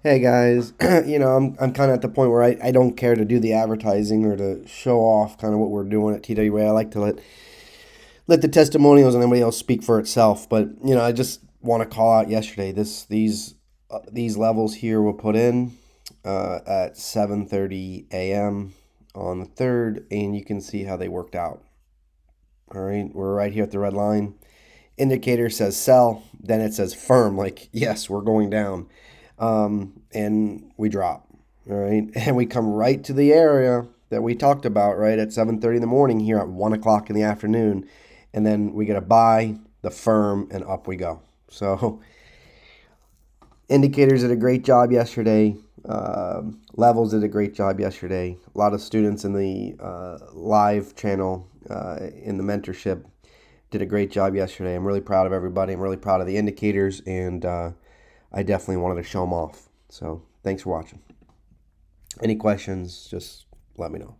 Hey guys, I'm kind of at the point where I don't care to do the advertising or to show off kind of what we're doing at TWA. I like to let the testimonials and everybody else speak for itself. But I just want to call out yesterday. These levels here were put in at 7:30 a.m. on the third, and you can see how they worked out. All right, we're right here at the red line. Indicator says sell, then it says firm, like yes, we're going down, and we drop. All right, and we come right to the area that we talked about right at 7:30 in the morning here at 1 o'clock in the afternoon, and then we get a buy, the firm, and up we go. So indicators did a great job yesterday. Levels did a great job yesterday. A lot of students in the live channel in the mentorship did a great job yesterday. I'm really proud of everybody. I'm really proud of the indicators, and I definitely wanted to show them off. So thanks for watching. Any questions, just let me know.